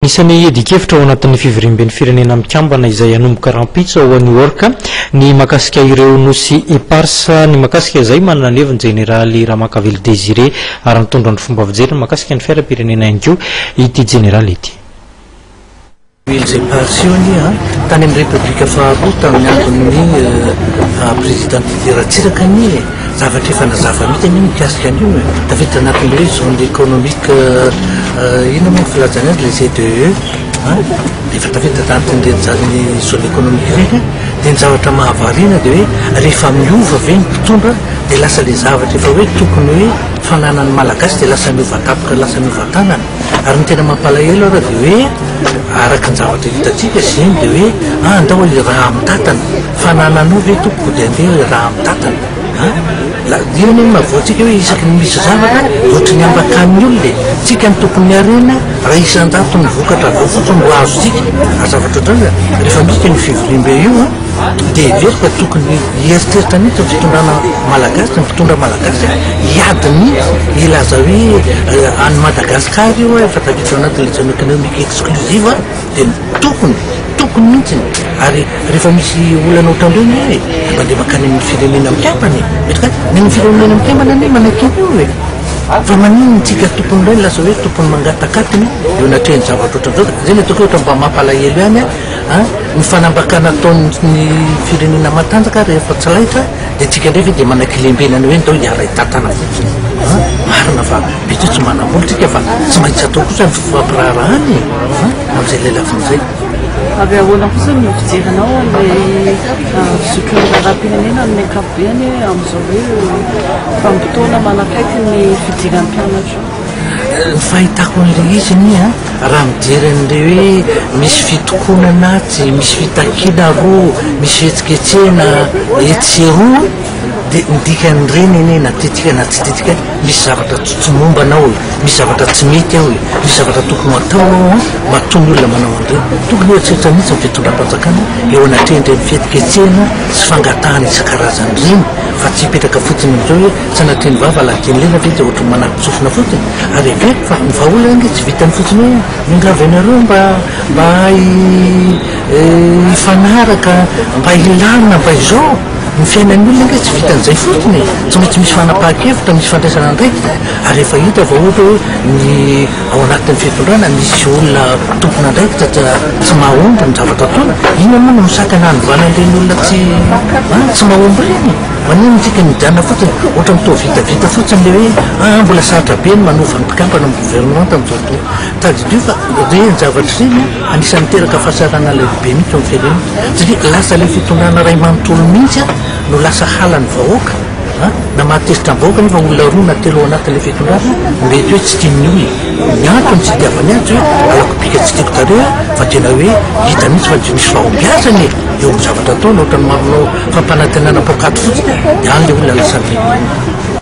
Isany edikevitra ao anatin'ny fivirimben'ny firenena mikambana izay anomboka rampitso ao a New York ny makasika ireo nosy eparsa ny makasika izay manana ny heviny jeneraly Ramakavely Désiré ary mitondra ny fomba fijeriny makasika ny fiaram-pirenena ihany koa ity jeneraly ity. Ilay parsiony tany amin'ny republika faharoa tamin'ny andron'ny président Ratsiraka ny zavatra efa nazava mitany mikasika an'io tafiditra anatin'ny hoe zone économique ino moa filazana azy les ZEE efa tafiditra tanatin'ireny zany zone économique reny dia ny zavatra mahavarina dia hoe rehefa miova ve ny mpitondra dia lasa le zavatra efa hoe tokony hoe fananany malagasy dia lasa miova tapoka lasa miova tanana ary ny tena mampalahelo raha dia hoe araka ny zavatra hitatsika zeny dia hoe andao hoe raha amin'ny tatana fanananao ve tompoko dia andeha raha amin'ny tatana io ny mahavoatsika hoe isaky ny misy zavatra ohatry ny ambakany olona tsika ny tokony arena raha isan-dato ny vokatra aveo fotsiny mbo azo tsika ary zavatra ohatrany rehefa misika ny fivirimbe io dia everika tokony hieritreritra mihitsy ny fitondrana malagasy ny mpitondra malagasy hiadiny ilaza hoe any Madagasikara io efa tafiditra anatin'le zone économique exclusive dia tokony mihitsy ary rehefa misy olana ohatran'ireny hoe mandeha makany amin'ny firenena mikambany metraka ny firenena mikambana ny manakiny io hoe fa manino tsika tompony reny lasa hoe tompony mangatakatiny eo anatrehany zavatra ohatran'izao zay ny ataoko ohatra mba mampalahelo ihany ny fanambakana ataon'ny firenena matanjaka rehefa tsy laitra dia tsika ndray ve dia manakilembenany hoe ndao hiara hitatana fotsiny marina fa mety tsy manamboly tsika fa tsy maintsy atao kosa ny fifampirarahany amin'izay lelafin'izay. Avy ahoana kosa ny fijerinao ilay zokiny raharam-pirenena amin'ny ankapobeny amin'izao hoe vanim-potoana manakaiky ny fidiran'ny mpianatra? Ny fahitako an'ilay izy ny raha mijery an'ilay hoe misy fitokonana tsy misy fitakiana roa misy fihetsiketsehana etsy roa dia midikan'ireny eny na tetika na tsy tetika misy zavatra tsy mombanao misy zavatra tsy mety ao misy zavatra tokony atao mahatony olona manao an'ireny tokony ohatrehitra mihitsy ny fitondram-panjakana eo anatrehindreny fihetsiketsehana sy fangatahana isan-karazany reny fa tsy hipetraka fotsiny amin'izao hoe tsy anatrehny vava lahateny lena ve dia ohatry manampitsofina fotsiny ary aveko fa ny vahola ange tsy vitany fotsiny hoe mingavy anareo mba hifanaraka mba hilana mba izao ny fiainan'ny olona nge tsy vitan'izay fotsiny tsy maintsy misy fanapahan-kevitra misy fandraisana andraikitra ary rehefa hita va ohatra hoe ny ao anatin'ny fitondrana misy olona tompona andraikitra tsy mahomby ny zavatra ataona ino moa no misakana anyvanan'ireny olona tsy mahomby reny manino tsika midana fotsiny ohatra mitao vitavita fotsiny le hoe mbola sarotra be ny manova ny mpikambana amin'ny gouvernement tamin'izao toa tadidio fa reny zavatra reny anisan'ny teraka fahasarana lehibe mihitsy amin'ny firenena satria lasa le fitondrana ray manontolo mihitsy no lasa halan'ny vahoaka na mahatezitra ny vahoaka nefa olona roa na telo anatin'le fitondrana mety hoe tsy tian'ny olona ny antony tsy diavany azy hoe alako bika tsy tiako tareo fa tena hoe hita mihitsy fa misy fahombiazany eo amin'ny zavatra ataona ohatra ny maronao fampanantenana pokaty fotsiny dia any le olona lasa mety.